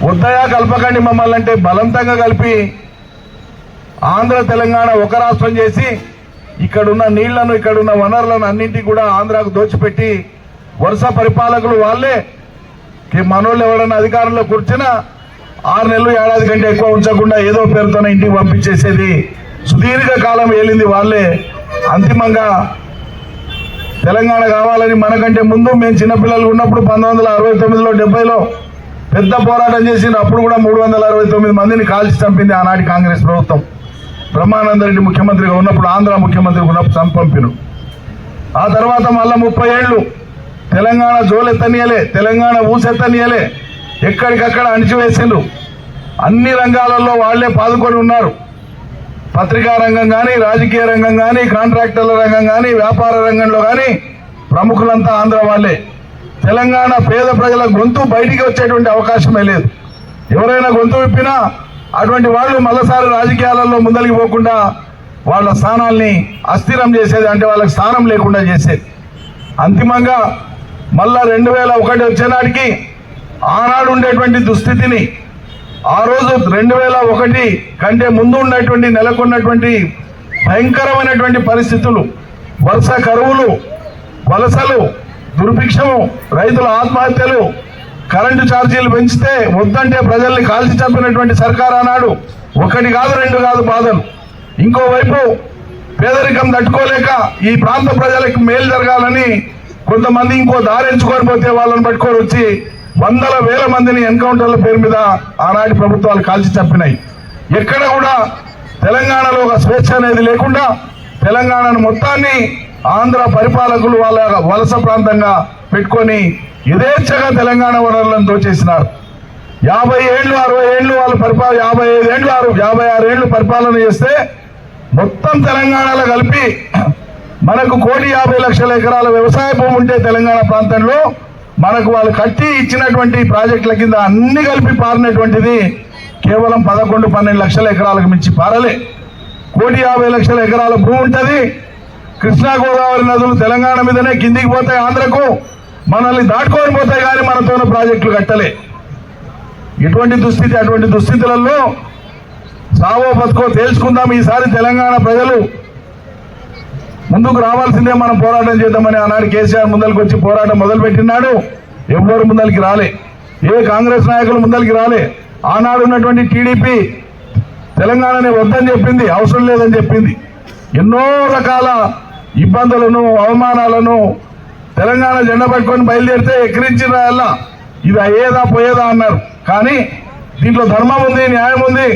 వద్దయా కలపకండి మమ్మల్ని అంటే బలవంతంగా కలిపి ఆంధ్ర తెలంగాణ ఒక రాష్ట్రం చేసి ఇక్కడున్న నీళ్లను ఇక్కడున్న వనరులను అన్నింటినీ కూడా ఆంధ్రాకు దోచిపెట్టి వరుస పరిపాలకులు వాళ్ళే మనోళ్ళు ఎవరైనా అధికారంలో కూర్చున్నా 6 నెలలు ఏడాది కంటే ఎక్కువ ఉంచకుండా ఏదో పేరుతోనే ఇంటికి పంపించేసేది సుదీర్ఘకాలం ఏలింది వాళ్ళే. అంతిమంగా తెలంగాణ కావాలని మనకంటే ముందు మేము చిన్నపిల్లలు ఉన్నప్పుడు 1969లో 70లో పెద్ద పోరాటం చేసింది. అప్పుడు కూడా 369 మందిని కాల్చి చంపింది ఆనాటి కాంగ్రెస్ ప్రభుత్వం. బ్రహ్మానందరెడ్డి ముఖ్యమంత్రిగా ఉన్నప్పుడు, ఆంధ్ర ముఖ్యమంత్రిగా ఉన్నప్పుడు చంపిండు. ఆ తర్వాత మళ్ళా 30 ఏళ్ళు తెలంగాణ జోలెత్తనీయలే, తెలంగాణ ఊసెత్తనీయలే, ఎక్కడికక్కడ అణిచివేసిండ్రు. అన్ని రంగాలలో వాళ్లే పాదుకొని ఉన్నారు. పత్రికా రంగం కానీ, రాజకీయ రంగం కానీ, కాంట్రాక్టర్ల రంగం కానీ, వ్యాపార రంగంలో కానీ ప్రముఖులంతా ఆంధ్ర వాళ్ళే. తెలంగాణ పేద ప్రజల గొంతు బయటికి వచ్చేటువంటి అవకాశమే లేదు. ఎవరైనా గొంతు విప్పినా అటువంటి వాళ్ళు మరోసారి రాజకీయాలలో ముందలికి పోకుండా వాళ్ళ స్థానాల్ని అస్థిరం చేసేది, అంటే వాళ్ళకి స్థానం లేకుండా చేసేది. అంతిమంగా మళ్ళా 2001 వచ్చేనాటికి ఆనాడు ఉండేటువంటి దుస్థితిని, ఆ రోజు 2001 కంటే ముందు ఉన్నటువంటి నెలకొన్నటువంటి భయంకరమైనటువంటి పరిస్థితులు, వరుస కరువులు, వలసలు, దుర్భిక్షము, రైతుల ఆత్మహత్యలు, కరెంటు ఛార్జీలు పెంచితే వద్దంటే ప్రజల్ని కాల్చి చంపినటువంటి సర్కారు ఆనాడు. 1 కాదు 2 కాదు బాధలు. ఇంకోవైపు పేదరికం తట్టుకోలేక ఈ ప్రాంత ప్రజలకు మేలు జరగాలని కొంతమంది ఇంకో దారి ఎంచుకొని పోతే వాళ్ళని పట్టుకొని వచ్చి వందల వేల మందిని ఎన్కౌంటర్ల పేరు మీద ఆనాటి ప్రభుత్వాలు కాల్చి చంపినాయి. ఎక్కడ కూడా తెలంగాణలో ఒక స్వేచ్ఛ అనేది లేకుండా తెలంగాణను మొత్తాన్ని ఆంధ్ర పరిపాలకులు వాళ్ళ వలస ప్రాంతంగా పెట్టుకొని యథేచ్ఛగా తెలంగాణ వనరులను దోచేసినారు. 50 ఏళ్ళు 60 ఏళ్ళు వాళ్ళు 55 ఏళ్ళు 56 ఏళ్ళు పరిపాలన చేస్తే మొత్తం తెలంగాణలో కలిపి మనకు 1,50,00,000 ఎకరాల వ్యవసాయ భూమి ఉంటే తెలంగాణ ప్రాంతంలో మనకు వాళ్ళు కట్టి ఇచ్చినటువంటి ప్రాజెక్టుల కింద అన్ని కలిపి పారినటువంటిది కేవలం 11-12 లక్షల ఎకరాలకు మించి పారలే. 1,50,00,000 ఎకరాల భూమి ఉంటుంది. కృష్ణా గోదావరి నదులు తెలంగాణ మీదనే కిందికి పోతాయి, ఆంధ్రకు మనల్ని దాటుకొని పోతాయి, కానీ మనతోన ప్రాజెక్టులు కట్టలే. ఇటువంటి దుస్థితి, అటువంటి దుస్థితులలో సావో బతుకో తేల్చుకుందాం. ఈసారి తెలంగాణ ప్రజలు ముందుకు రావాల్సిందే, మనం పోరాటం చేద్దామని ఆనాడు కేసీఆర్ ముందరికి వచ్చి పోరాటం మొదలుపెట్టినాడు. ఎవ్వరు ముందరికి రాలే, ఏ కాంగ్రెస్ నాయకులు ముందరికి రాలే. ఆనాడు ఉన్నటువంటి టీడీపీ తెలంగాణని వద్దని చెప్పింది, అవసరం లేదని చెప్పింది. ఎన్నో రకాల ఇబ్బందులను, అవమానాలను తెలంగాణ జెండా పట్టుకొని బయలుదేరితే ఎక్కిరించి రాయాలా, ఇది అయ్యేదా పోయేదా అన్నారు. కానీ దీంట్లో ధర్మం ఉంది, న్యాయం ఉంది.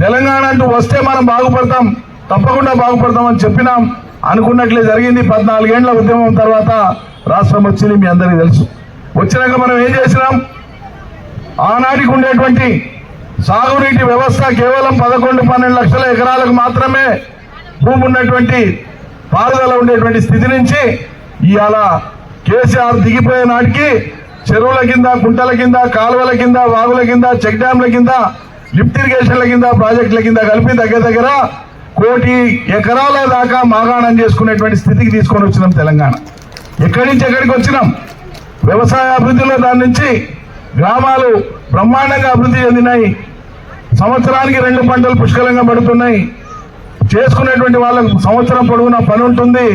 తెలంగాణ అంటూ వస్తే మనం బాగుపడతాం, తప్పకుండా బాగుపడతామని చెప్పినాం. అనుకున్నట్లే జరిగింది. 14 ఏళ్ల ఉద్యమం తర్వాత రాష్ట్రం వచ్చింది, మీ అందరికీ తెలుసు. వచ్చినాక మనం ఏం చేసినాం? ఆనాటికి ఉండేటువంటి సాగునీటి వ్యవస్థ కేవలం 11-12 లక్షల ఎకరాలకు మాత్రమే భూమి ఉన్నటువంటి పారుదల ఉండేటువంటి స్థితి నుంచి ఇవాళ కేసీఆర్ దిగిపోయే నాటికి చెరువుల కింద, కుంటల కింద, కాలువల కింద, వాగుల కింద, చెక్ డ్యాంల కింద, లిఫ్ట్ ఇరిగేషన్ల కింద, ప్రాజెక్టుల కింద కలిపి దగ్గర 1 కోటి ఎకరాల దాకా మాగాణం చేసుకునేటువంటి స్థితికి తీసుకొని వచ్చినాం తెలంగాణ. ఎక్కడి నుంచి ఎక్కడికి వచ్చినాం? వ్యవసాయ అభివృద్ధిలో దాని నుంచి గ్రామాలు బ్రహ్మాండంగా అభివృద్ధి చెందినాయి. సంవత్సరానికి 2 పంటలు పుష్కలంగా పడుతున్నాయి. చేసుకునేటువంటి వాళ్ళకు సంవత్సరం పొడవునా పని ఉంటుంది.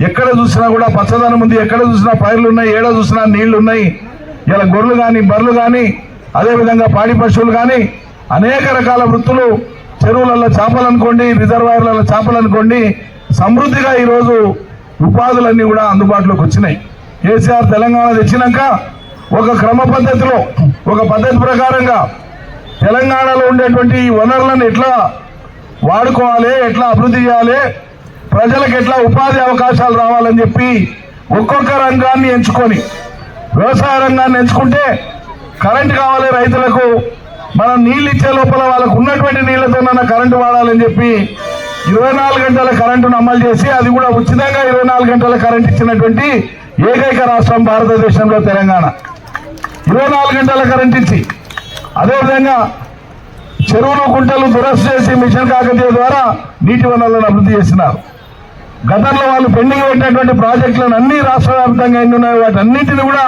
ఎక్కడ చూసినా కూడా పచ్చదనం ఉంది, ఎక్కడ చూసినా పైర్లు ఉన్నాయి, ఏడ చూసినా నీళ్లు ఉన్నాయి. ఇలా గొర్రెలు కానీ, బర్రెలు కానీ, అదేవిధంగా పాడి పశువులు కానీ, అనేక రకాల వృత్తులు, చెరువులలో చేపలు అనుకోండి, రిజర్వాయర్లలో చేపలు అనుకోండి, సమృద్ధిగా ఈరోజు ఉపాధులన్నీ కూడా అందుబాటులోకి వచ్చినాయి. కేసీఆర్ తెలంగాణ తెచ్చినాక ఒక క్రమ పద్ధతిలో, ఒక పద్ధతి ప్రకారంగా తెలంగాణలో ఉండేటువంటి వనరులను ఎట్లా వాడుకోవాలి, ఎట్లా అభివృద్ధి చేయాలి, ప్రజలకు ఎట్లా ఉపాధి అవకాశాలు రావాలని చెప్పి ఒక్కొక్క రంగాన్ని ఎంచుకొని, వ్యవసాయ రంగాన్ని ఎంచుకుంటే కరెంటు కావాలి రైతులకు, మనం నీళ్ళు ఇచ్చే లోపల వాళ్ళకు ఉన్నటువంటి నీళ్లతోనన్నా కరెంటు వాడాలని చెప్పి 24 గంటల కరెంటును అమలు చేసి, అది కూడా ఉచితంగా 24 గంటల కరెంటు ఇచ్చినటువంటి ఏకైక రాష్ట్రం భారతదేశంలో తెలంగాణ. 24 గంటల కరెంట్ ఇచ్చి, అదేవిధంగా చెరువులు, కుంటలు దురస్సు చేసి మిషన్ కాకతీయ ద్వారా నీటి వనరులను అభివృద్ధి చేసినారు. గతంలో వాళ్ళు పెండింగ్ పెట్టినటువంటి ప్రాజెక్టులను అన్ని రాష్ట్ర వ్యాప్తంగా ఎన్ని ఉన్నాయో వాటన్నింటినీ కూడా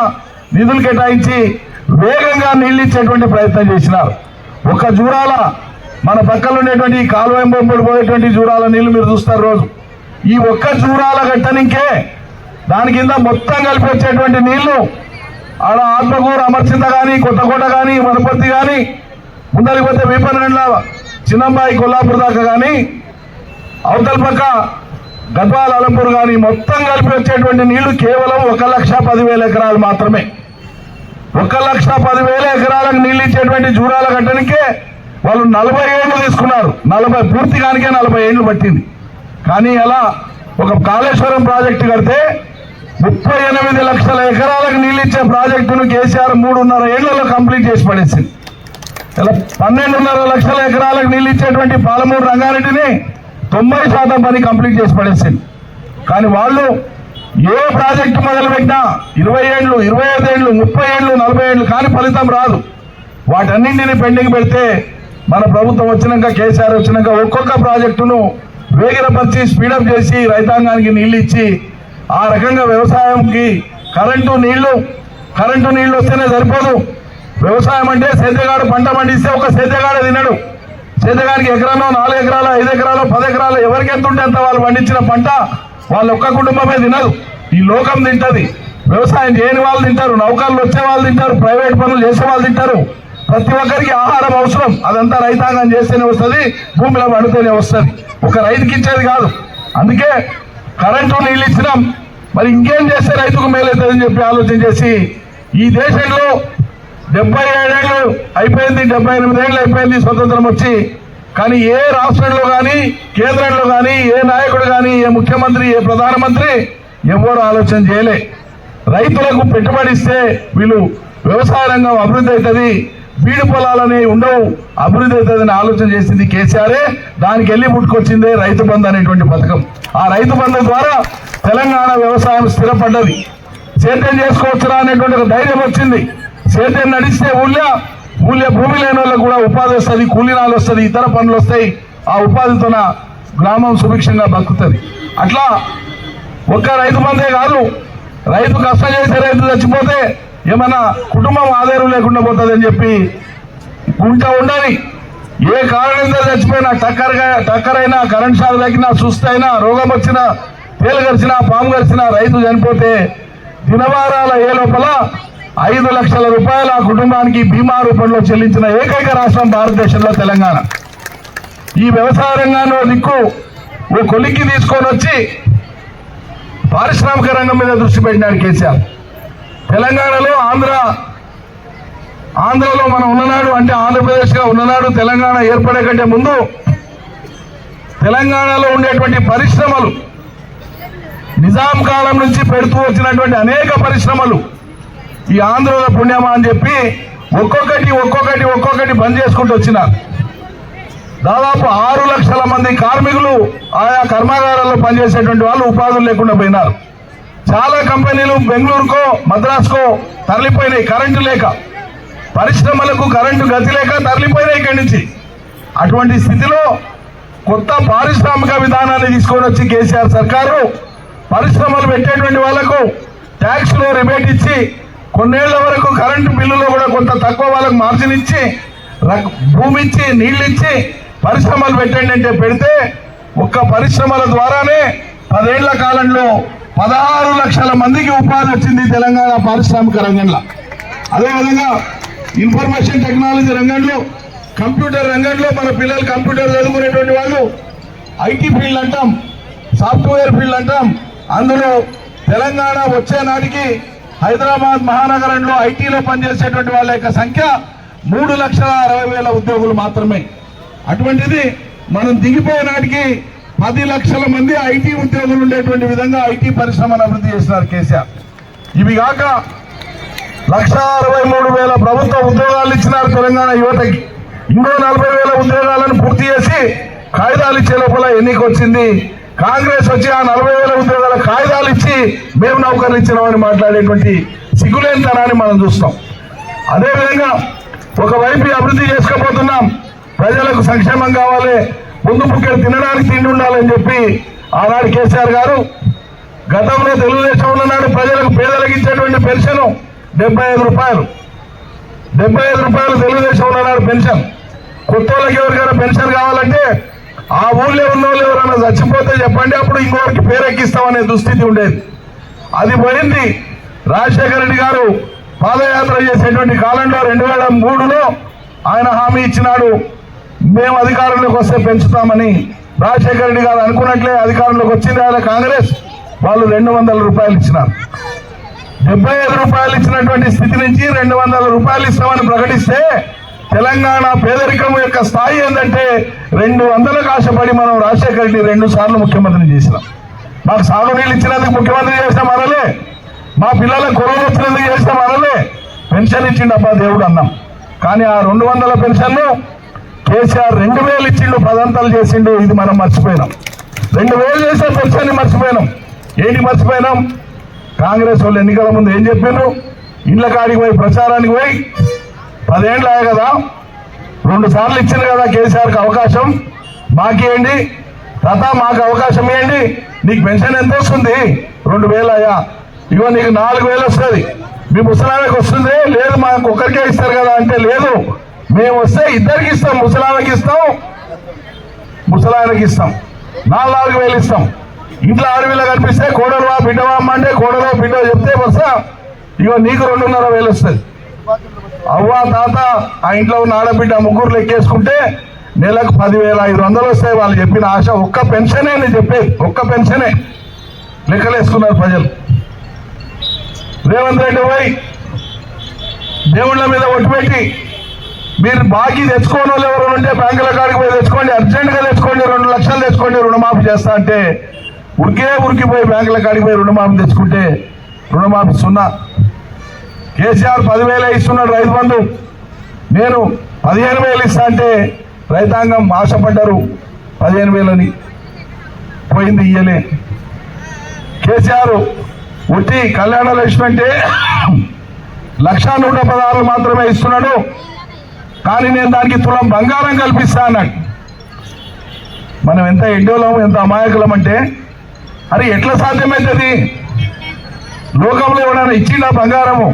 నిధులు కేటాయించి వేగంగా నీళ్లు ఇచ్చేటువంటి ప్రయత్నం చేసినారు. ఒక జూరాల మన పక్కన ఉండేటువంటి కాలువ బొమ్మలు పోయేటువంటి జూరాల నీళ్లు మీరు చూస్తారు రోజు. ఈ ఒక్క జూరాల గట్టనికే దాని కింద మొత్తం కలిపి వచ్చేటువంటి నీళ్లు ఆడ ఆత్మకూరు అమర్చింత కానీ కొత్తకోట కానీ వనపర్తి కానీ ముందరికి పోతే వీపనగండ్ల చిన్నంబాయి కొల్లాపూర్ దాకా కానీ అవతల పక్క గద్వాల అలంపూర్ కానీ మొత్తం కలిపి వచ్చేటువంటి నీళ్లు కేవలం 1,10,000 ఎకరాలు మాత్రమే. 1,10,000 ఎకరాలకు నీళ్లు ఇచ్చేటువంటి జూరాల గట్టనికే వాళ్ళు 40 ఏళ్లు తీసుకున్నారు. పూర్తిగానికే 40 ఏళ్లు పట్టింది. కానీ అలా ఒక కాళేశ్వరం ప్రాజెక్టు కడితే 38 లక్షల ఎకరాలకు నీళ్ళు ఇచ్చే ప్రాజెక్టును కేసీఆర్ 3.5 ఏళ్లలో కంప్లీట్ చేసి పడేసింది. ఇలా 12.5 లక్షల ఎకరాలకు నీళ్ళు ఇచ్చేటువంటి పాలమూరు రంగారెడ్డిని 90% పని కంప్లీట్ చేసి పడేసింది. కానీ వాళ్ళు ఏ ప్రాజెక్టు మొదలుపెట్టినా 20 ఏళ్ళు, 25 ఏళ్ళు, 30 ఏళ్ళు, 40 ఏళ్ళు కానీ ఫలితం రాదు. వాటన్నింటినీ పెండింగ్ పెడితే మన ప్రభుత్వం వచ్చినాక, కేసీఆర్ వచ్చినాక ఒక్కొక్క ప్రాజెక్టును వేగిరపరిచి స్పీడప్ చేసి రైతాంగానికి నీళ్లు ఇచ్చి ఆ రకంగా వ్యవసాయంకి కరెంటు నీళ్లు వస్తేనే సరిపోదు. వ్యవసాయం అంటే సేద్యగాడు పంట పండిస్తే ఒక సేద్యగాడు తినడు. సేద్యగాడికి ఎకరానో 4 ఎకరాలు, 5 ఎకరాలు, 10 ఎకరాలు ఎవరికి ఎంత ఉంటే అంత వాళ్ళు పండించిన పంట వాళ్ళ ఒక్క కుటుంబమే తినదు. ఈ లోకం తింటది. వ్యవసాయం చేయని వాళ్ళు తింటారు, నౌకర్లు వచ్చే వాళ్ళు తింటారు, ప్రైవేట్ పనులు చేసే వాళ్ళు తింటారు. ప్రతి ఒక్కరికి ఆహారం అవసరం. అదంతా రైతాంగం చేస్తేనే వస్తుంది, భూమిలో పండితేనే వస్తుంది. ఒక రైతుకి ఇచ్చేది కాదు. అందుకే కరెంటు నీళ్ళు ఇచ్చినాం. మరి ఇంకేం చేస్తే రైతుకు మేలవుతుందని చెప్పి ఆలోచన చేసి ఈ దేశంలో 77 ఏళ్ళు అయిపోయింది, 78 ఏళ్ళు అయిపోయింది స్వతంత్రం వచ్చి. కానీ ఏ రాష్ట్రంలో కానీ కేంద్రంలో కానీ ఏ నాయకుడు కానీ ఏ ముఖ్యమంత్రి ఏ ప్రధానమంత్రి ఎవరు ఆలోచన చేయలే. రైతులకు పెట్టుబడిస్తే వీళ్ళు వ్యవసాయ రంగం అభివృద్ధి అవుతుంది, బీడు పొలాలని ఉండవు, అభివృద్ధి అవుతుందని ఆలోచన చేసింది కేసీఆరే. దానికి వెళ్ళి పుట్టుకొచ్చిందే రైతు బంధు అనేటువంటి పథకం. ఆ రైతు బంధు ద్వారా తెలంగాణ వ్యవసాయం స్థిరపడ్డది. సేద్యం చేసుకోవచ్చురా అనేటువంటి ఒక ధైర్యం వచ్చింది. సేద్యం నడిస్తే ఊళ్ళో భూమి లేని వాళ్ళకు కూడా ఉపాధి వస్తుంది, కూలీనాలు వస్తుంది, ఇతర పనులు వస్తాయి. ఆ ఉపాధితోన గ్రామం సుభిక్షంగా బతుకుతుంది. అట్లా ఒక్క రైతు బంధే కాదు, రైతు కష్టం చేసే రైతు చచ్చిపోతే ఏమన్నా కుటుంబం ఆధారం లేకుండా పోతుందని చెప్పి ఉండని ఏ కారణంతో చచ్చిపోయినా టక్కర్ అయినా, కరెంట్ షాక్ తగ్గినా, సుస్థ అయినా, రోగం వచ్చినా, తేలు గరిచినా, పాము గరిచినా రైతు చనిపోతే దినవారాల ఏ లోపల 5 లక్షల రూపాయల ఆ కుటుంబానికి బీమా రూపంలో చెల్లించిన ఏకైక రాష్ట్రం భారతదేశంలో తెలంగాణ. ఈ వ్యవసాయ రంగాన్ని దిక్కు ఓ కొలిక్కి తీసుకొని వచ్చి పారిశ్రామిక రంగం మీద దృష్టి పెట్టినాడు కేసీఆర్. తెలంగాణలో ఆంధ్రలో మనం ఉన్ననాడు అంటే ఆంధ్రప్రదేశ్గా ఉన్ననాడు తెలంగాణ ఏర్పడే కంటే ముందు తెలంగాణలో ఉండేటువంటి పరిశ్రమలు నిజాం కాలం నుంచి పెడుతూ వచ్చినటువంటి అనేక పరిశ్రమలు ఈ ఆంధ్రలో పుణ్యమా అని చెప్పి ఒక్కొక్కటి బంద్ చేసుకుంటూ వచ్చినారు. దాదాపు 6 లక్షల మంది కార్మికులు ఆయా కర్మాగారాల్లో పనిచేసేటువంటి వాళ్ళు ఉపాధులు లేకుండా పోయినారు. చాలా కంపెనీలు బెంగళూరుకో మద్రాసుకో తరలిపోయినాయి కరెంటు లేక. పరిశ్రమలకు కరెంటు గతి లేక తరలిపోయినాయి ఇక్కడి నుంచి. అటువంటి స్థితిలో కొత్త పారిశ్రామిక విధానాన్ని తీసుకొని వచ్చి కేసీఆర్ సర్కారు పరిశ్రమలు పెట్టేటువంటి వాళ్లకు ట్యాక్స్లో రిబేట్ ఇచ్చి కొన్నేళ్ల వరకు కరెంటు బిల్లులో కూడా కొంత తక్కువ వాళ్ళకు మార్జిన్ ఇచ్చి భూమి ఇచ్చి నీళ్లు ఇచ్చి పరిశ్రమలు పెట్టండి అంటే పెడితే ఒక్క పరిశ్రమల ద్వారానే 10 ఏళ్ల కాలంలో 16 లక్షల మందికి ఉపాధి వచ్చింది తెలంగాణ పారిశ్రామిక రంగంలో. అదేవిధంగా ఇన్ఫర్మేషన్ టెక్నాలజీ రంగంలో, కంప్యూటర్ రంగంలో మన పిల్లలు కంప్యూటర్ చదువుకునేటువంటి వాళ్ళు ఐటీ ఫీల్డ్ అంటాం, సాఫ్ట్వేర్ ఫీల్డ్ అంటాం. అందులో తెలంగాణ వచ్చే నాటికి హైదరాబాద్ మహానగరంలో ఐటీలో పనిచేసేటువంటి వాళ్ళ యొక్క సంఖ్య 3,60,000 ఉద్యోగులు మాత్రమే. అటువంటిది మనం దిగిపోయే నాటికి 10 లక్షల మంది ఐటీ ఉద్యోగులు ఉండేటువంటి విధంగా ఐటీ పరిశ్రమను అభివృద్ధి చేస్తున్నారు కేసీఆర్. ఇవి కాక 1,63,000 ప్రభుత్వ ఉద్యోగాలు ఇచ్చినారు తెలంగాణ యువతకి. ఇంకో 40,000 ఉద్యోగాలను పూర్తి చేసి కాగితాలు ఇచ్చే లోపల ఎన్నికొచ్చింది. కాంగ్రెస్ వచ్చి ఆ 40,000 ఉద్యోగాల కాగితాలు ఇచ్చి మేము నౌకర్లు ఇచ్చినామని మాట్లాడేటువంటి సిగ్గులేనితనాన్ని మనం చూస్తాం. అదేవిధంగా ఒకవైపు అభివృద్ధి చేసుకోబోతున్నాం, ప్రజలకు సంక్షేమం కావాలి, ముందు పుక్కలు తినడానికి తిండి ఉండాలని చెప్పి ఆనాడు కేసీఆర్ గారు గతంలో తెలుగుదేశం ఉన్ననాడు ప్రజలకు పేదలకు ఇచ్చేటువంటి పెన్షన్ 75 రూపాయలు. 75 రూపాయలు తెలుగుదేశంలో నాడు పెన్షన్. కొత్త వాళ్ళకి ఎవరికైనా పెన్షన్ కావాలంటే ఆ ఊళ్ళో ఉన్న వాళ్ళు ఎవరైనా చచ్చిపోతే చెప్పండి, అప్పుడు ఇంకోరికి పేరెక్కిస్తామనే దుస్థితి ఉండేది. అది పోయింది. రాజశేఖర రెడ్డి గారు పాదయాత్ర చేసేటువంటి కాలంలో 2003లో ఆయన హామీ ఇచ్చినాడు, మేము అధికారంలోకి వస్తే పెంచుతామని. రాజశేఖర రెడ్డి గారు అనుకున్నట్లే అధికారంలోకి వచ్చింది ఆయన కాంగ్రెస్. వాళ్ళు 200 రూపాయలు ఇచ్చినారు. 75 రూపాయలు ఇచ్చినటువంటి స్థితి నుంచి 200 రూపాయలు ఇస్తామని ప్రకటిస్తే తెలంగాణ పేదరికం యొక్క స్థాయి ఏంటంటే 200కు ఆశపడి మనం రాజశేఖర రెడ్డి 2 సార్లు ముఖ్యమంత్రిని చేసినాం. మాకు సాగునీళ్ళు ఇచ్చినందుకు ముఖ్యమంత్రి చేసినాం అనలే, మా పిల్లలకు కొలువు వచ్చినందుకు చేసినాం అనలే. పెన్షన్ ఇచ్చిండబ్బా దేవుడు అన్నాం. కానీ ఆ 200 పెన్షన్ను కేసీఆర్ 2000 ఇచ్చిండు, 10 అంతలు చేసిండు. ఇది మనం మర్చిపోయినాం. 2000 చేసే పెన్షన్ మర్చిపోయినాం. ఏంటి మర్చిపోయినాం? కాంగ్రెస్ వాళ్ళు ఎన్నికల ముందు ఏం చెప్పిండ్రు? ఇళ్ల కాడికి పోయి ప్రచారానికి పోయి 10 ఏళ్ళు అయ్యా కదా, 2 సార్లు ఇచ్చింది కదా కేసీఆర్కి అవకాశం, మాకేయండి తాత, మాకు అవకాశం ఇవ్వండి, నీకు పెన్షన్ ఎంత వస్తుంది? 2000 అయ్యా, ఇగో నీకు 4000 వస్తుంది. మీ ముసలామెకి వస్తుంది? లేదు, మాకు ఒకరికే ఇస్తారు కదా అంటే, లేదు మేము వస్తే ఇద్దరికి ఇస్తాం, ముసలామెకి ఇస్తాం, ముసలాయనకి ఇస్తాం, 4,000 ఇస్తాం. ఇంట్లో ఆడపిల్ల కనిపిస్తే కోడలువా బిడ్డవా అమ్మ అంటే కోడలో బిడ్డ చెప్తే వస్తా, ఇగో నీకు 2,500 వస్తుంది. అవ్వ తాత ఆ ఇంట్లో ఉన్న ఆడబిడ్డ ముగ్గురు లెక్కేసుకుంటే నెలకు 10,500 వస్తాయి. వాళ్ళు చెప్పిన ఆశ ఒక్క పెన్షనే, నేను చెప్పేది ఒక్క పెన్షనే. లెక్కలేసుకున్నారు ప్రజలు. రేవంత్ రెడ్డి పోయి దేవుళ్ళ మీద ఒట్టు పెట్టి, మీరు బాకీ తెచ్చుకోని వాళ్ళు ఎవరు ఉంటే బ్యాంకుల కాడికి పోయి తెచ్చుకోండి, అర్జెంటుగా తెచ్చుకోండి, 2 లక్షలు తెచ్చుకోండి, రుణమాఫీ చేస్తా అంటే ఉరికిపోయి బ్యాంకుల కాడికి పోయి రుణమాఫీ తెచ్చుకుంటే రుణమాఫీ 0. కేసీఆర్ 10,000 ఇస్తున్నాడు రైతు బంధు, నేను 15,000 ఇస్తా అంటే రైతాంగం ఆశపడ్డారు. 15,000 పోయింది, ఇయ్యలే. కేసీఆర్ వచ్చి కళ్యాణ లక్ష్మి అంటే 1,116 మాత్రమే ఇస్తున్నాడు, కానీ నేను దానికి తులం బంగారం కల్పిస్తా అన్నాడు. మనం ఎంత ఎడ్డోళం, ఎంత అమాయకులం అంటే, అరే ఎట్లా సాధ్యమవుతుంది? లోకంలో ఎవరైనా ఇచ్చిండా బంగారము?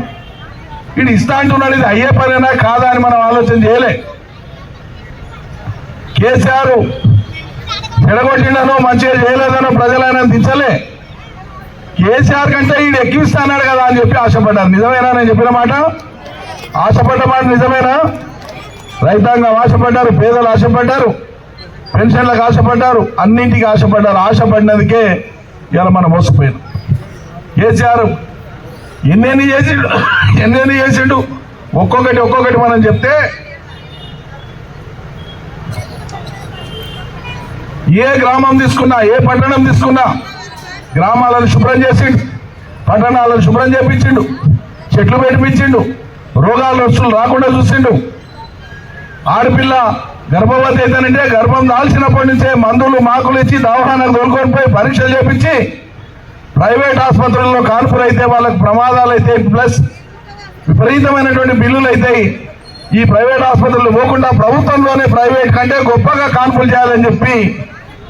ఇది ఇస్తా అంటున్నాడు, ఇది అయ్యే పనేనా కాదా అని మనం ఆలోచన చేయలే. కేసీఆర్ చెడగొట్టిండనో మంచిగా చేయలేదనో ప్రజలైనా దించలే. కేసీఆర్ కంటే ఈడు ఎక్కిస్తా అన్నాడు కదా అని చెప్పి ఆశపడ్డారు. నిజమేనా నేను చెప్పిన మాట? ఆశపడ్డ మాట నిజమేనా? రైతాంగం ఆశపడ్డారు, పేదలు ఆశపడ్డారు, పెన్షన్లకు ఆశపడ్డారు, అన్నింటికి ఆశపడ్డారు. ఆశపడినందుకే ఇలా మనం మోసపోయాం. కేసీఆర్ ఎన్నెన్ని చేసిండు ఒక్కొక్కటి మనం చెప్తే, ఏ గ్రామం తీసుకున్నా, ఏ పట్టణం తీసుకున్నా గ్రామాలను శుభ్రం చేసిండు, పట్టణాలను శుభ్రం చేపించిండు, చెట్లు పెట్టించిండు, రోగాలు వస్తువులు రాకుండా చూసిండు. ఆడపిల్ల గర్భవతి అయితేనంటే గర్భం దాల్చినప్పటి నుంచే మందులు మాకులు ఇచ్చి దవాఖానకు తోలుకొని పోయి పరీక్షలు చేపించి, ప్రైవేట్ ఆసుపత్రుల్లో కాన్పులు అయితే వాళ్ళకు ప్రమాదాలు అయితే ప్లస్ విపరీతమైనటువంటి బిల్లులు అవుతాయి. ఈ ప్రైవేట్ ఆసుపత్రులు పోకుండా ప్రభుత్వంలోనే ప్రైవేట్ కంటే గొప్పగా కాన్పులు చేయాలని చెప్పి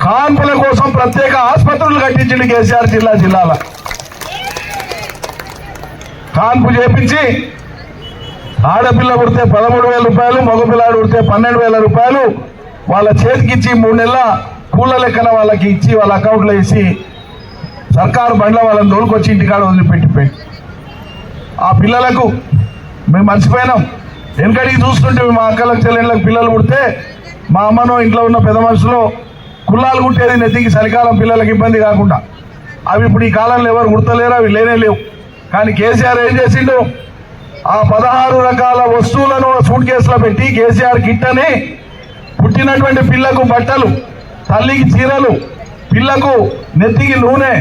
కాన్పుల కోసం ప్రత్యేక ఆసుపత్రులు కట్టించింది కేసీఆర్. జిల్లాల కాన్పు చేపించి ఆడపిల్ల పుడితే 13,000 రూపాయలు, మగపిల్లాడు పుడితే 12,000 రూపాయలు వాళ్ళ చేతికిచ్చి 3 నెలల కూల లెక్కన వాళ్ళకి ఇచ్చి వాళ్ళ అకౌంట్లో వేసి సర్కారు బండ్ల వాళ్ళని దోలుకొచ్చి ఇంటికాడ వదిలిపెట్టిపోయి, ఆ పిల్లలకు మేము మర్చిపోయినాం. వెనకడికి చూస్తుంటే మా అక్కలకు చెల్లెళ్ళకి పిల్లలు పుడితే మా అమ్మనో ఇంట్లో ఉన్న పెద్ద మనుషులు కుల్లాలు కుట్టేది నెత్తికి, చలికాలం పిల్లలకి ఇబ్బంది కాకుండా. అవి ఇప్పుడు ఈ కాలంలో ఎవరు కుడతలేరు, అవి లేనే లేవు. కానీ కేసీఆర్ ఏం చేసిండు? ఆ 16 రకాల వస్తువులను సూట్ కేసులో పెట్టి కేసీఆర్ కిట్ అని పుట్టినటువంటి పిల్లకు బట్టలు, తల్లికి చీరలు, పిల్లకు నెత్తికి నూనె,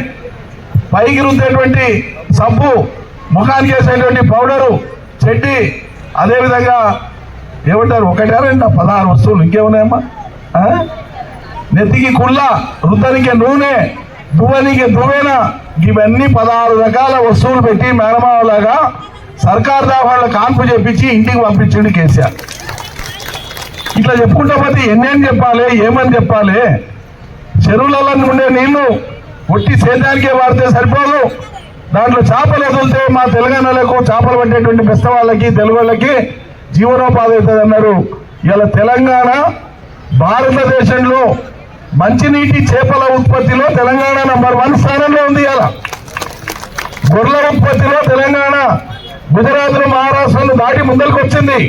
పైకి రుద్దేటువంటి సబ్బు, ముఖానికి వేసేటువంటి పౌడరు, చెడ్డి, అదేవిధంగా ఏమంటారు 16 వస్తువులు ఇంకేమున్నాయమ్మా, నెత్తికి కుళ్ళ, రుద్దనికి నూనె, దువ్వనికి దువ్వెన, ఇవన్నీ 16 రకాల వస్తువులు పెట్టి మేనమావలాగా సర్కార్ దావాళ్ళ కాన్పు చెప్పించి ఇంటికి పంపించండి కేసీఆర్. ఇట్లా చెప్పుకుంటా పోతే ఎన్నేం చెప్పాలి, ఏమని చెప్పాలి? చెరువులలో ఉండే నీళ్లు ఒట్టి సేద్యానికే వాడితే సరిపోదు, దాంట్లో చేపలు వదిలితే మా తెలంగాణలకు చేపలు పట్టేటువంటి బెస్త వాళ్ళకి, తెలుగు వాళ్ళకి జీవనోపాధి అవుతుంది అన్నారు. ఇలా తెలంగాణ భారతదేశంలో మంచినీటి చేపల ఉత్పత్తిలో తెలంగాణ నంబర్ 1 స్థానంలో ఉంది. ఇలా గొర్రెల ఉత్పత్తిలో తెలంగాణ గుజరాత్ మహారాష్ట్రను దాటి ముందరికి వచ్చింది.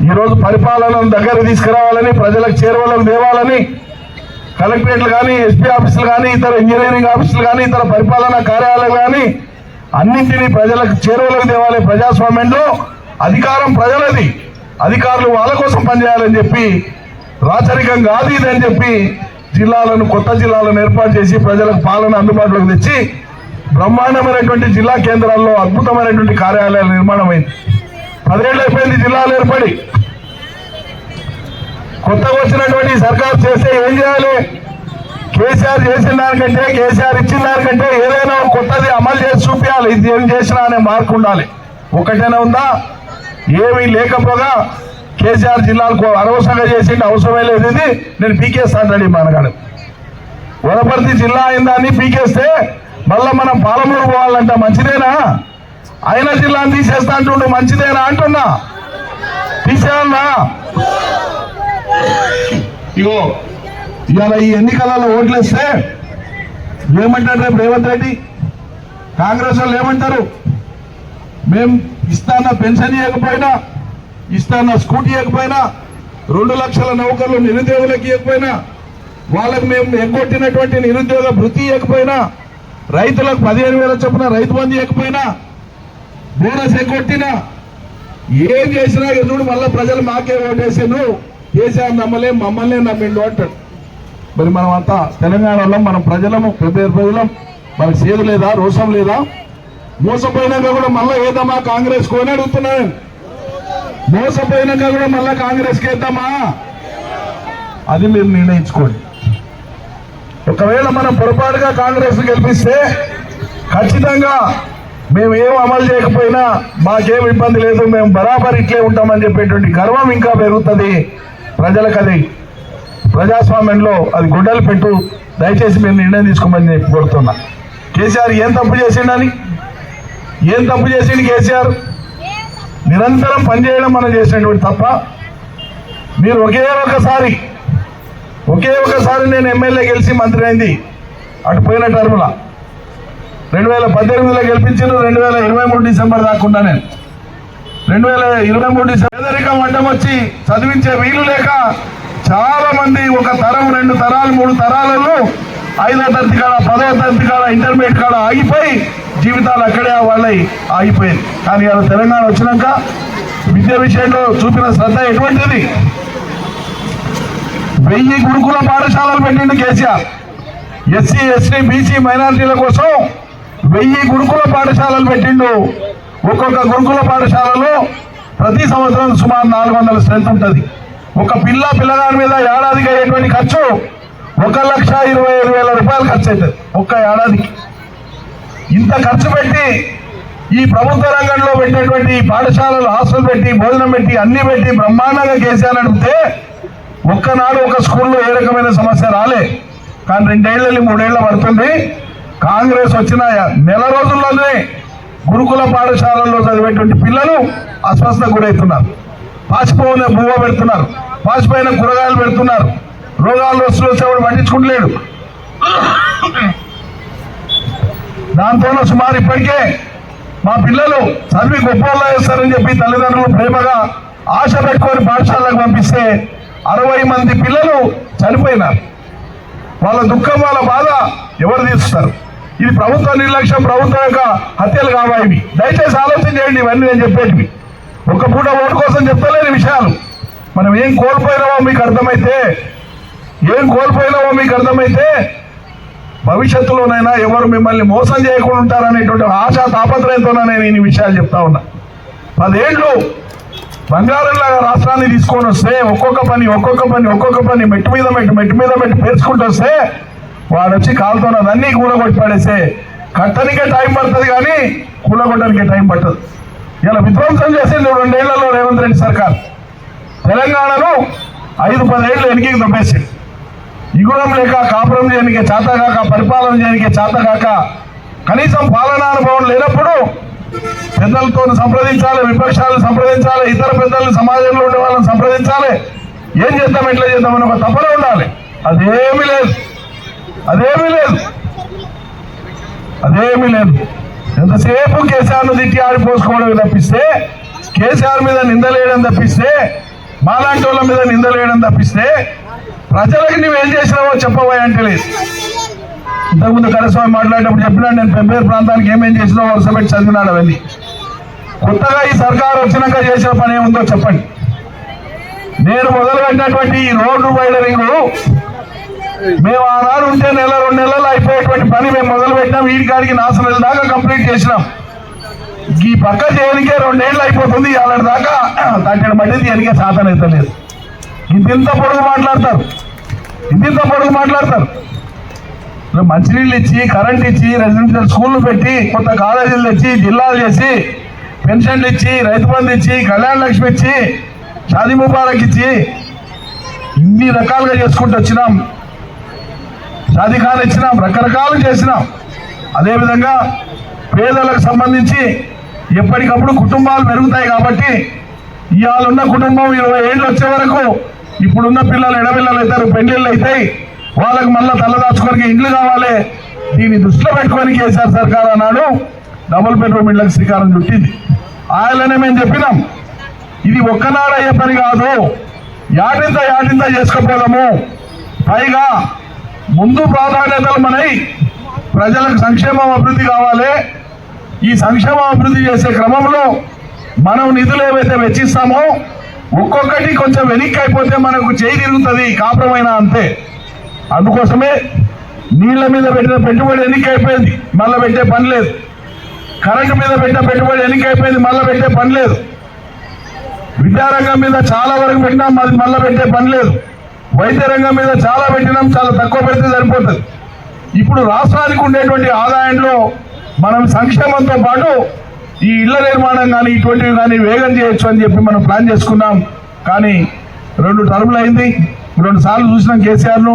ఈరోజు పరిపాలనను దగ్గర తీసుకురావాలని, ప్రజలకు చేరువలకు తేవాలని కలెక్టరేట్లు కానీ, ఎస్పీ ఆఫీసులు కానీ, ఇతర ఇంజనీరింగ్ ఆఫీసులు కానీ, ఇతర పరిపాలనా కార్యాలయాలు కానీ అన్నింటినీ ప్రజలకు చేరువలకు తేవాలి. ప్రజాస్వామ్యంలో అధికారం ప్రజలది, అధికారులు వాళ్ళ కోసం పనిచేయాలని చెప్పి, రాచరికం కాదు ఇదని చెప్పి జిల్లాలను, కొత్త జిల్లాలను ఏర్పాటు చేసి ప్రజలకు పాలన అందుబాటులోకి తెచ్చి బ్రహ్మాండమైనటువంటి జిల్లా కేంద్రాల్లో అద్భుతమైనటువంటి కార్యాలయాల నిర్మాణం అయింది. 10 ఏళ్ళు అయిపోయింది జిల్లాలు ఏర్పడి. కొత్తగా వచ్చినటువంటి సర్కారు చేస్తే ఏం చేయాలి? కేసీఆర్ చేసిన దానికంటే, కేసీఆర్ ఇచ్చిన దానికంటే ఏదైనా కొత్తది అమలు చేసి చూపించాలి. ఇది ఏం చేసినా అనే మార్పు ఉండాలి. ఒకటేనా ఉందా? ఏమీ లేకపోగా కేసీఆర్ జిల్లాలకు అనవసరంగా చేసింది, అవసరమే లేదు, ఇది నేను పీకేస్తాను మనగాడు. వనపర్తి జిల్లా అయిందాన్ని పీకేస్తే మళ్ళా మనం పాలమూరు పోవాలంట. మంచిదేనా? అయిన జిల్లాను తీసేస్తా అంటుండు. మంచిదేనా అంటున్నా? తీసేయాలన్నా? ఇగో ఇవాళ ఈ ఎన్నికలలో ఓట్లేస్తే ఏమంటారు రేపు రేవంత్ రెడ్డి, కాంగ్రెస్ వాళ్ళు ఏమంటారు? మేము ఇస్తాన్న పెన్షన్ ఇవ్వకపోయినా, ఇస్తాన్న స్కూటీ ఇవ్వకపోయినా, 2 లక్షల నౌకర్లు నిరుద్యోగులకు ఇవ్వకపోయినా, వాళ్ళకు మేము ఎగ్గొట్టినటువంటి నిరుద్యోగ భృతి ఇవ్వకపోయినా, రైతులకు 15,000 చొప్పున రైతు బంధు ఇవ్వకపోయినా, బోనస్ ఎగ్గొట్టినా, ఏం చేసినా ఎదురు మళ్ళీ ప్రజలు మాకే ఓటేసిండ్రు, కేసీఆర్ నమ్మలే, మమ్మల్నే నమ్మిండు అంటాడు. మరి మనం అంతా తెలంగాణలో మనం ప్రజలము, ప్రజలం, మనకు సేదు లేదా, రోషం లేదా? మోసపోయినాక కూడా మళ్ళీ ఏదమ్మా కాంగ్రెస్ కొని అడుగుతున్నాను. మోసపోయినాక కూడా మళ్ళీ కాంగ్రెస్కి వేద్దామా? అది మీరు నిర్ణయించుకోండి. ఒకవేళ మనం పొరపాటుగా కాంగ్రెస్ గెలిపిస్తే ఖచ్చితంగా మేము ఏం అమలు చేయకపోయినా మాకేం ఇబ్బంది లేదు, మేము బరాబర్ ఇట్లే ఉంటామని చెప్పేటువంటి గర్వం ఇంకా పెరుగుతుంది ప్రజలకు. అది ప్రజాస్వామ్యంలో అది గుడ్డలు పెట్టు. దయచేసి మీరు నిర్ణయం తీసుకోమని కోరుతున్నా. కేసీఆర్ ఏం తప్పు చేసిండని? ఏం తప్పు చేసిండు కేసీఆర్? నిరంతరం పనిచేయడం మనం చేసినటువంటి తప్ప. మీరు ఒకే ఒకసారి నేను ఎమ్మెల్యే గెలిచి మంత్రి అయింది అటు పోయిన టర్ముల 2018లో గెలిపించారు. 2023 డిసెంబర్ దాకుండా నేను 2023 డిసెంబర్ పేదరికం అడ్డం వచ్చి చదివించే వీలు లేక చాలా మంది 1 తరం, 2 తరాలు, 3 తరాలలో 5వ తరగతి కాడ, 10వ తరగతి కాడ, ఇంటర్మీడియట్ కాడ ఆగిపోయి జీవితాలు అక్కడే వాళ్ళై ఆగిపోయింది. కానీ అలా తెలంగాణ వచ్చినాక విద్య విషయంలో చూపిన శ్రద్ధ ఎటువంటిది? 1000 గురుకుల పాఠశాలలు పెట్టిండు కేసీఆర్. ఎస్సీ, ఎస్టీ, బీసీ మైనారిటీల కోసం 1000 గురుకుల పాఠశాలలు పెట్టిండు. ఒక్కొక్క గురుకుల పాఠశాలలో ప్రతి సంవత్సరం సుమారు 400 స్ట్రెంత్ ఉంటుంది. ఒక పిల్లగాడి మీద ఏడాదికి అయ్యేటువంటి ఖర్చు 1,25,000 రూపాయలు ఖర్చు అవుతుంది ఒక్క ఏడాదికి. ఇంత ఖర్చు పెట్టి ఈ ప్రభుత్వ రంగంలో పెట్టినటువంటి పాఠశాలలు, హాస్టల్ పెట్టి, భోజనం పెట్టి, అన్ని పెట్టి బ్రహ్మాండంగా కేసీఆర్ నడిపితే ఒక్కనాడు ఒక స్కూల్లో ఏ రకమైన సమస్య రాలే. కానీ 2 ఏళ్ళు 3 ఏళ్ళు పడుతుంది. కాంగ్రెస్ వచ్చిన నెల రోజుల్లోనే గురుకుల పాఠశాలల్లో చదివేటువంటి పిల్లలు అస్వస్థకు గురవుతున్నారు. పాచిపోయిన బువ్వ పెడుతున్నారు, పాచిపోయిన కూరగాయలు పెడుతున్నారు. రోగాలు వస్తువులు పట్టించుకుంటలేడు. దాంతోనే సుమారు ఇప్పటికే మా పిల్లలు చదివి గొప్ప వేస్తారని చెప్పి తల్లిదండ్రులు ప్రేమగా ఆశ పెట్టుకొని పాఠశాలకు పంపిస్తే 60 మంది పిల్లలు చనిపోయినారు. వాళ్ళ దుఃఖం, వాళ్ళ బాధ ఎవరు తీరుస్తారు? ఇది ప్రభుత్వ నిర్లక్ష్యం, ప్రభుత్వం యొక్క హత్యలు కావాలి. దయచేసి ఆలోచన చేయండి. ఇవన్నీ నేను చెప్పేటివి ఒక పూట ఓటు కోసం చెప్తలేని విషయాలు. మనం ఏం కోల్పోయినామో మీకు అర్థమైతే భవిష్యత్తులోనైనా ఎవరు మిమ్మల్ని మోసం చేయకుండా ఉంటారనేటువంటి ఆశా తాపత్రయంతోనే నేను ఈ విషయాలు చెప్తా ఉన్నా. 10 ఏళ్ళు బంగారంలాగా రాష్ట్రాన్ని తీసుకొని వస్తే ఒక్కొక్క పని మెట్టు మీద పేర్చుకుంటూ వస్తే వాడు వచ్చి కాలుతున్నదన్నీ కూలగొట్టి పడేస్తే కట్టనికే టైం పడుతుంది, కానీ కూలగొట్టడానికే టైం పట్టదు. ఇలా విధ్వంసం చేసింది 2 ఏళ్లలో రేవంత్ రెడ్డి సర్కార్. తెలంగాణను 5-10 ఏళ్ళు వెనక్కి దొబ్బేసింది. ఇగురం లేక, కాపురం చేయనికే చేతగాక, పరిపాలన చేయనికే చేతగాక, కనీసం పాలనా అనుభవం లేనప్పుడు పెద్దలతో సంప్రదించాలి, విపక్షాలను సంప్రదించాలి, ఇతర పెద్దలను సమాజంలో ఉండే వాళ్ళని సంప్రదించాలి. ఏం చేద్దాం, ఎట్లా చేద్దామని ఒక తపన ఉండాలి. అదేమీ లేదు, అదేమీ లేదు, అదేమీ లేదు. ఎంతసేపు కేసీఆర్ను తిట్టి ఆడిపోసుకోవడం తప్పిస్తే, కేసీఆర్ మీద నిందలేయడం తప్పిస్తే, మాలాంటి వాళ్ళ మీద నిందలేయడం తప్పిస్తే ప్రజలకు నువ్వేం చేసినావో చెప్పబోయే అంటే లేదు. ఇంతకుముందు కరస్వామి మాట్లాడేటప్పుడు చెప్పినా, నేను పెంపేరు ప్రాంతానికి ఏమేం చేసినావో వరుస పెట్టి చదివినాడు అవన్నీ. కొత్తగా ఈ సర్కారు వచ్చినాక చేసిన పని ఏముందో చెప్పండి. నేను మొదలుపెట్టినటువంటి ఈ రోడ్డు వైడరింగ్ మేము ఆనాడు ఉంటే నెల 2 నెలలు అయిపోయేటువంటి పని మేము మొదలు పెట్టినాం. వీడికాడికి 4 నెలల దాకా కంప్లీట్ చేసినాం. ఈ పక్క చేయడానికే 2 ఏళ్ళు అయిపోతుంది. అలాంటి దాకా తగ్గడం బట్టి దేనికే సాధన అయితే లేదు. ఇంత పొడుగు మాట్లాడతారు, ఇంత పొడుగు మాట్లాడతారు. మంచినీళ్ళు ఇచ్చి, కరెంట్ ఇచ్చి, రెసిడెన్షియల్ స్కూళ్ళు పెట్టి, కొత్త కాలేజీలు తెచ్చి, జిల్లాలు చేసి, పెన్షన్లు ఇచ్చి, రైతు బంధు ఇచ్చి, కళ్యాణ లక్ష్మి ఇచ్చి, షాదీ ముబారక్ ఇచ్చి, ఇన్ని రకాలుగా చేసుకుంటూ వచ్చినాం. షాదీ ఖాన్ ఇచ్చినాం, రకరకాలు చేసినాం. అదేవిధంగా పేదలకు సంబంధించి ఎప్పటికప్పుడు కుటుంబాలు పెరుగుతాయి కాబట్టి ఇవాళ ఉన్న కుటుంబం 20 ఏళ్ళు వచ్చే వరకు ఇప్పుడున్న పిల్లలు ఎడపిల్లలు అవుతారు, పెళ్లిళ్ళు అవుతాయి, వాళ్ళకి మళ్ళీ తలదాచుకోనికి ఇండ్లు కావాలి. దీన్ని దృష్టిలో పెట్టుకొని కేసీఆర్ సర్కార్ అన్నాడు డబుల్ బెడ్రూమ్ ఇళ్లకు శ్రీకారం చుట్టింది. ఆయననే మేము చెప్పినాం, ఇది ఒక్కనాడు అయ్యే పని కాదు, యాటింత చేసుకోపోదాము. పైగా ముందు ప్రాధాన్యతలు మనై ప్రజలకు సంక్షేమం అభివృద్ధి కావాలి. ఈ సంక్షేమం అభివృద్ధి చేసే క్రమంలో మనం నిధులు ఏవైతే వెచ్చిస్తామో ఒక్కొక్కటి కొంచెం వెనక్కి అయిపోతే మనకు చేయి తిరుగుతుంది, కాపురమైనా అంతే. అందుకోసమే నీళ్ల మీద పెట్టిన పెట్టుబడి ఎన్నిక అయిపోయింది, మళ్ళీ పెట్టే పని లేదు. కరెంటు మీద పెట్టిన పెట్టుబడి ఎన్నిక అయిపోయింది, మళ్ళీ పెట్టే పని లేదు. విద్యారంగం మీద చాలా వరకు పెట్టినాం, అది మళ్ళీ పెట్టే పని లేదు. వైద్య రంగం మీద చాలా పెట్టినాం, చాలా తక్కువ పెడితే సరిపోతుంది. ఇప్పుడు రాష్ట్రానికి ఉండేటువంటి ఆదాయంలో మనం సంక్షేమంతో పాటు ఈ ఇళ్ల నిర్మాణం కానీ ఇటువంటివి కానీ వేగం చేయొచ్చు అని చెప్పి మనం ప్లాన్ చేసుకున్నాం. కానీ 2 టర్ములు అయింది, 2 సార్లు చూసినాం కేసీఆర్ను.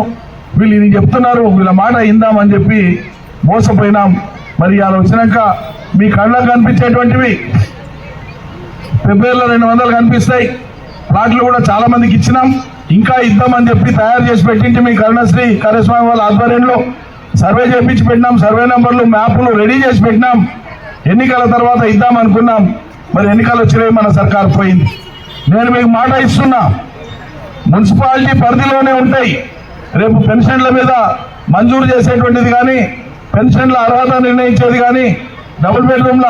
వీళ్ళు ఇది చెప్తున్నారు, వీళ్ళ మాట ఇందామని చెప్పి మోసపోయినాం. మరి ఇవాళ వచ్చినాక మీ కళ్ళకు కనిపించేటువంటివి ఫిబ్రవరిలో 200 కనిపిస్తాయి. ప్లాట్లు కూడా చాలా మందికి ఇచ్చినాం, ఇంకా ఇద్దామని చెప్పి తయారు చేసి పెట్టింటి మీ కరుణశ్రీ కరస్వామి వాళ్ళ ఆధ్వర్యంలో సర్వే చేయించి పెట్టినాం. సర్వే నెంబర్లు, మ్యాప్లు రెడీ చేసి పెట్టినాం. ఎన్నికల తర్వాత ఇద్దామనుకున్నాం, మరి ఎన్నికలు వచ్చినాయి, మన సర్కారు పోయింది. నేను మీకు మాట ఇస్తున్నా, మున్సిపాలిటీ పరిధిలోనే ఉంటాయి. రేపు పెన్షన్ల మీద మంజూరు చేసేటువంటిది కానీ, పెన్షన్ల అర్హత నిర్ణయించేది కానీ, డబుల్ బెడ్రూమ్ల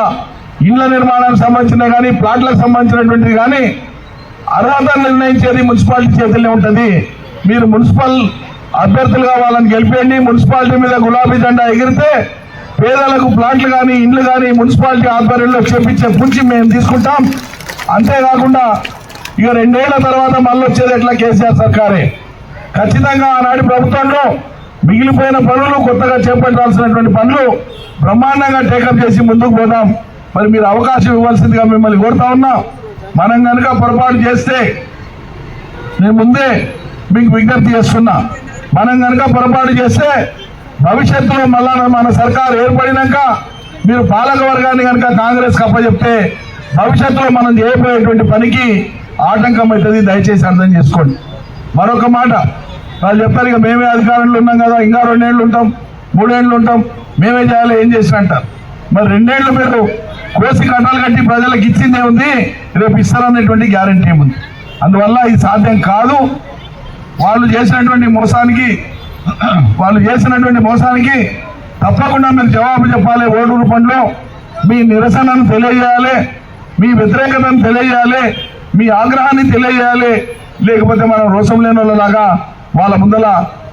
ఇళ్ల నిర్మాణానికి సంబంధించిన కానీ, ప్లాట్లకు సంబంధించినటువంటిది కానీ అర్హత నిర్ణయించేది మున్సిపాలిటీ చేతుల్లో ఉంటుంది. మీరు మున్సిపల్ అభ్యర్థులుగా వాళ్ళని గెలిపేయండి. మున్సిపాలిటీ మీద గులాబీ జెండా ఎగిరితే పేదలకు ప్లాట్లు కానీ ఇండ్లు కానీ మున్సిపాలిటీ ఆధ్వర్యంలో చేపించే పుంచి మేము తీసుకుంటాం. అంతేకాకుండా ఇక 2 ఏళ్ల తర్వాత మళ్ళీ వచ్చేది ఎట్లా కేసీఆర్ సర్కారే. ఖచ్చితంగా ఆనాటి ప్రభుత్వంలో మిగిలిపోయిన పనులు, కొత్తగా చేపట్టాల్సినటువంటి పనులు బ్రహ్మాండంగా టేకప్ చేసి ముందుకు పోదాం. మరి మీరు అవకాశం ఇవ్వాల్సిందిగా మిమ్మల్ని కోరుతా ఉన్నా. మనం కనుక పొరపాటు చేస్తే, నేను ముందే మీకు విజ్ఞప్తి చేస్తున్నా, మనం కనుక పొరపాటు చేస్తే భవిష్యత్తులో మళ్ళా మన సర్కారు ఏర్పడినాక మీరు పాలక వర్గాన్ని కనుక కాంగ్రెస్కి అప్పచెప్తే భవిష్యత్తులో మనం చేయబోయేటువంటి పనికి ఆటంకం అవుతుంది. దయచేసి అర్థం చేసుకోండి. మరొక మాట, వాళ్ళు చెప్పారు ఇక మేమే అధికారంలో ఉన్నాం కదా, ఇంకా 2 ఏళ్ళు ఉంటాం, 3 ఏళ్ళు ఉంటాం, మేమే చేయాలి, ఏం చేసిన అంటారు. మరి 2 ఏళ్ళు మీరు కోసి కట్టాలు కట్టి ప్రజలకు ఇచ్చిందే ఉంది, రేపు ఇస్తారనేటువంటి గ్యారంటీ ఏముంది? అందువల్ల ఇది సాధ్యం కాదు. వాళ్ళు చేసినటువంటి మోసానికి తప్పకుండా మీరు జవాబు చెప్పాలి. ఓటు రూపంలో మీ నిరసనను తెలియజేయాలి, మీ వ్యతిరేకతను తెలియజేయాలి, మీ ఆగ్రహాన్ని తెలియజేయాలి. లేకపోతే మనం రోషం లేని వాళ్ళలాగా వాళ్ళ ముందల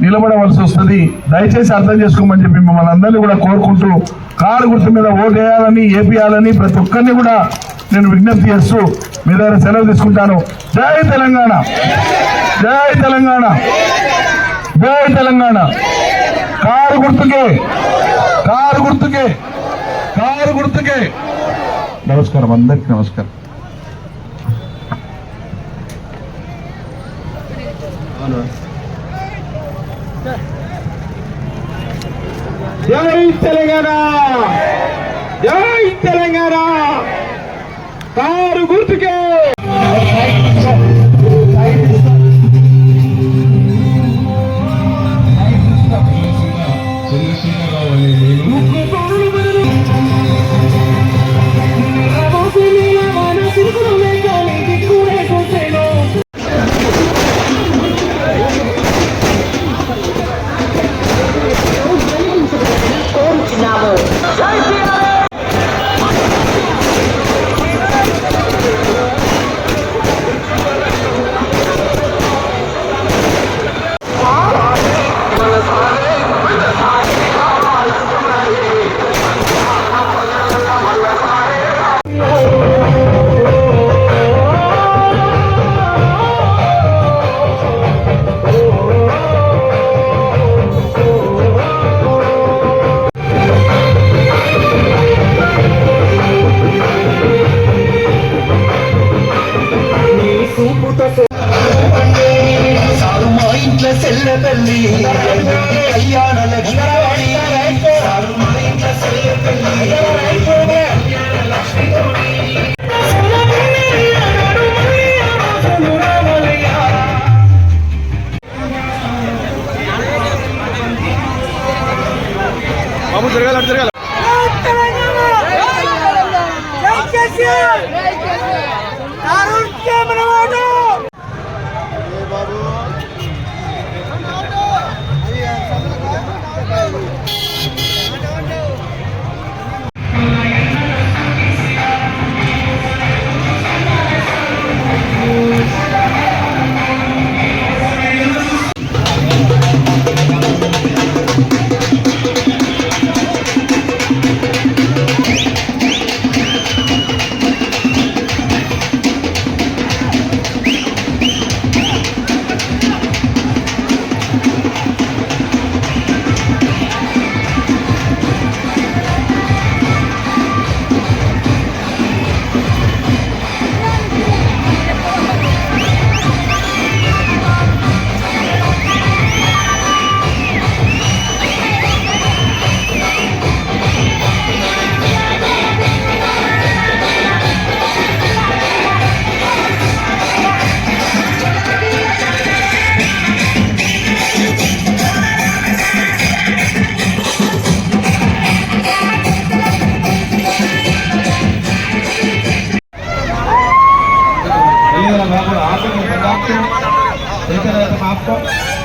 నిలబడవలసి వస్తుంది. దయచేసి అర్థం చేసుకోమని చెప్పి మిమ్మల్ని అందరినీ కూడా కోరుకుంటూ కారు గుర్తు మీద ఓటు వేయాలని, ఏపీయాలని ప్రతి ఒక్కరిని కూడా నేను విజ్ఞప్తి చేస్తూ మీ దగ్గర సెలవు తీసుకుంటాను. జై తెలంగాణ, జై తెలంగాణ, జై తెలంగాణ. కారు గుర్తుకే, కారు గుర్తుకే, కారు గుర్తుకే. నమస్కారం, అందరికీ నమస్కారం. జై తెలంగాణ, జై తెలంగాణ కారు గుర్తుకే మా ఇంట్లో సెల్ల తల్లి కళ్యాణ లక్ష్మి మా ఇంట్లో సెల్ల తల్లి బాబు తిరగాలి అటు తిరగాలి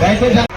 దయచేసి